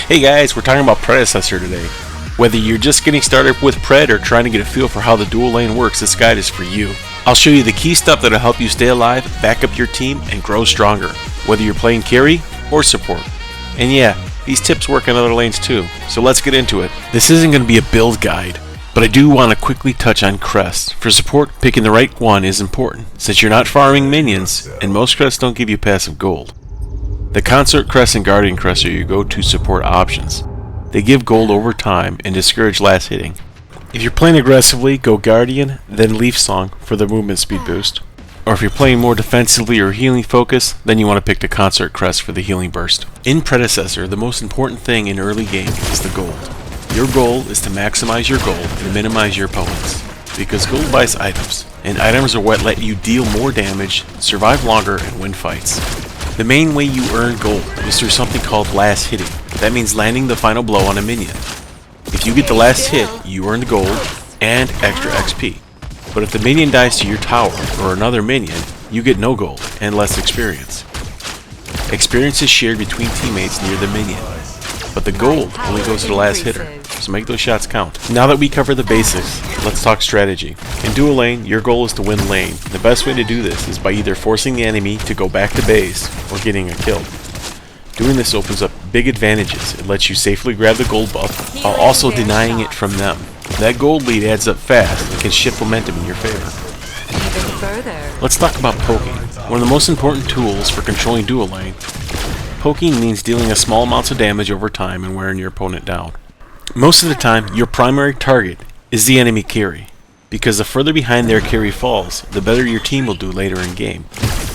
Hey guys, we're talking about Predecessor today. Whether you're just getting started with Pred or trying to get a feel for how the dual lane works, this guide is for you. I'll show you the key stuff that'll help you stay alive, back up your team, and grow stronger, whether you're playing carry or support. And yeah, these tips work in other lanes too, so let's get into it. This isn't going to be a build guide, but I do want to quickly touch on crest. For support, picking the right one is important, since you're not farming minions, and most crests don't give you passive gold. The Consort Crest and Guardian Crest are your go-to support options. They give gold over time and discourage last hitting. If you're playing aggressively, go Guardian, then Leaf Song for the movement speed boost. Or if you're playing more defensively or healing focus, then you want to pick the Consort Crest for the healing burst. In Predecessor, the most important thing in early game is the gold. Your goal is to maximize your gold and minimize your opponents, because gold buys items, and items are what let you deal more damage, survive longer, and win fights. The main way you earn gold is through something called last hitting. That means landing the final blow on a minion. If you get the last hit, you earn the gold and extra XP. But if the minion dies to your tower or another minion, you get no gold and less experience. Experience is shared between teammates near the minion, but the gold only goes to the last hitter, so make those shots count. Now that we cover the basics, let's talk strategy. In dual lane, your goal is to win lane. The best way to do this is by either forcing the enemy to go back to base or getting a kill. Doing this opens up big advantages. It lets you safely grab the gold buff while also denying it from them. That gold lead adds up fast and can shift momentum in your favor. Let's talk about poking, one of the most important tools for controlling dual lane. Poking means dealing a small amounts of damage over time and wearing your opponent down. Most of the time, your primary target is the enemy carry, because the further behind their carry falls, the better your team will do later in game.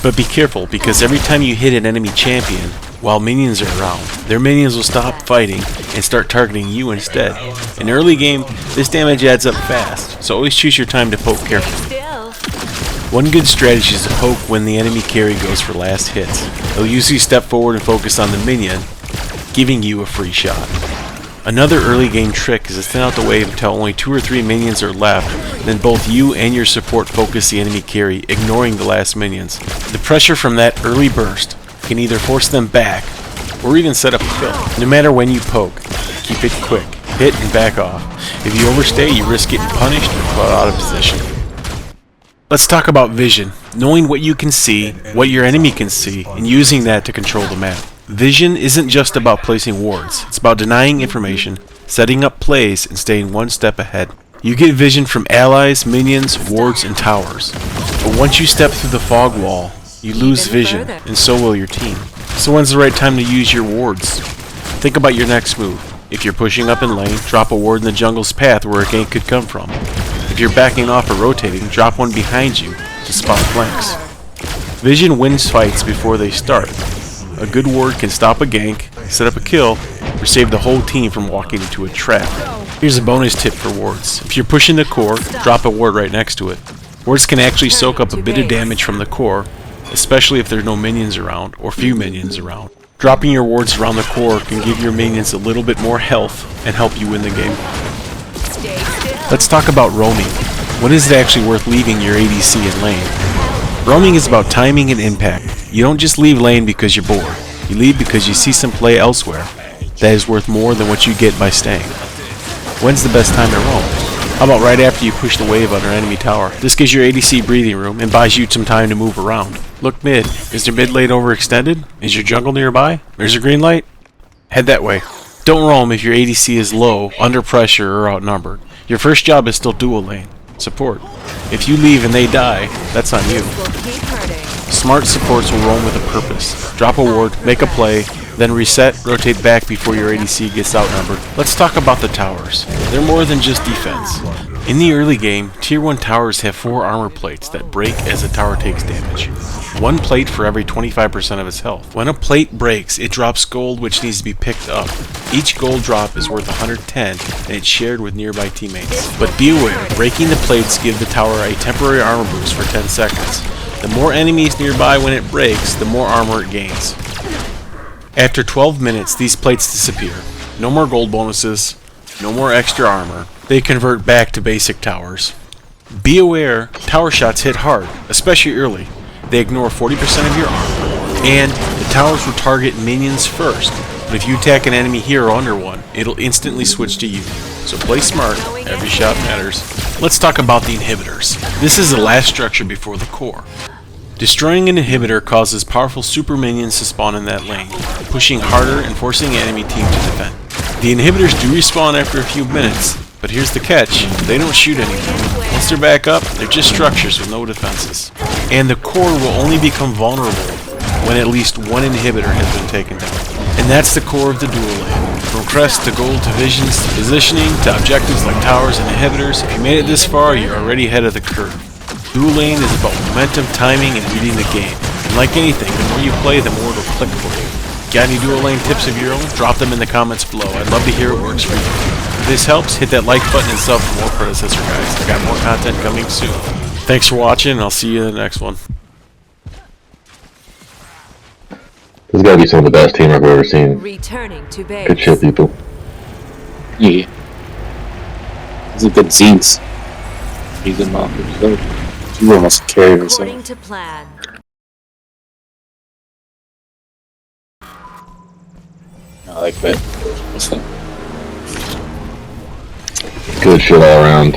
But be careful, because every time you hit an enemy champion while minions are around, their minions will stop fighting and start targeting you instead. In early game, this damage adds up fast, so always choose your time to poke carefully. One good strategy is to poke when the enemy carry goes for last hits. They'll usually step forward and focus on the minion, giving you a free shot. Another early game trick is to thin out the wave until only 2 or 3 minions are left, then both you and your support focus the enemy carry, ignoring the last minions. The pressure from that early burst can either force them back, or even set up a kill. No matter when you poke, keep it quick, hit and back off. If you overstay, you risk getting punished or put out of position. Let's talk about vision, knowing what you can see, what your enemy can see, and using that to control the map. Vision isn't just about placing wards, it's about denying information, setting up plays, and staying one step ahead. You get vision from allies, minions, wards, and towers. But once you step through the fog wall, you lose vision, and so will your team. So when's the right time to use your wards? Think about your next move. If you're pushing up in lane, drop a ward in the jungle's path where a gank could come from. If you're backing off or rotating, drop one behind you to spot flanks. Vision wins fights before they start. A good ward can stop a gank, set up a kill, or save the whole team from walking into a trap. Here's a bonus tip for wards. If you're pushing the core, drop a ward right next to it. Wards can actually soak up a bit of damage from the core, especially if there's no minions around, or few minions around. Dropping your wards around the core can give your minions a little bit more health and help you win the game. Let's talk about roaming. When is it actually worth leaving your ADC in lane? Roaming is about timing and impact. You don't just leave lane because you're bored. You leave because you see some play elsewhere that is worth more than what you get by staying. When's the best time to roam? How about right after you push the wave on our enemy tower? This gives your ADC breathing room and buys you some time to move around. Look mid. Is their mid lane overextended? Is your jungle nearby? There's a green light? Head that way. Don't roam if your ADC is low, under pressure, or outnumbered. Your first job is still dual lane. Support. If you leave and they die, that's on you. Smart supports will roam with a purpose. Drop a ward, make a play, then reset, rotate back before your ADC gets outnumbered. Let's talk about the towers. They're more than just defense. In the early game, tier 1 towers have 4 armor plates that break as a tower takes damage. 1 plate for every 25% of its health. When a plate breaks, it drops gold which needs to be picked up. Each gold drop is worth 110 and it's shared with nearby teammates. But be aware, breaking the plates give the tower a temporary armor boost for 10 seconds. The more enemies nearby when it breaks, the more armor it gains. After 12 minutes, these plates disappear. No more gold bonuses, no more extra armor. They convert back to basic towers. Be aware, tower shots hit hard, especially early. They ignore 40% of your armor, and the towers will target minions first, but if you attack an enemy here or under one, it'll instantly switch to you. So play smart, every shot matters. Let's talk about the inhibitors. This is the last structure before the core. Destroying an inhibitor causes powerful super minions to spawn in that lane, pushing harder and forcing the enemy team to defend. The inhibitors do respawn after a few minutes, but here's the catch, they don't shoot anymore. Once they're back up, they're just structures with no defenses. And the core will only become vulnerable when at least one inhibitor has been taken down. And that's the core of the dual lane. From crest to gold to visions to positioning to objectives like towers and inhibitors, if you made it this far, you're already ahead of the curve. Dual lane is about momentum, timing, and reading the game. And like anything, the more you play, the more it'll click for you. Got any dual lane tips of your own? Drop them in the comments below. I'd love to hear what works for you. If this helps, hit that like button and sub for more Predecessor guys. I got more content coming soon. Thanks for watching, and I'll see you in the next one. This has got to be some of the best teamwork I've ever seen. Returning to base. Good shit, people. Yeah. These are good scenes. He's in my You almost carried herself. According to plan. I like that. Good shit all around.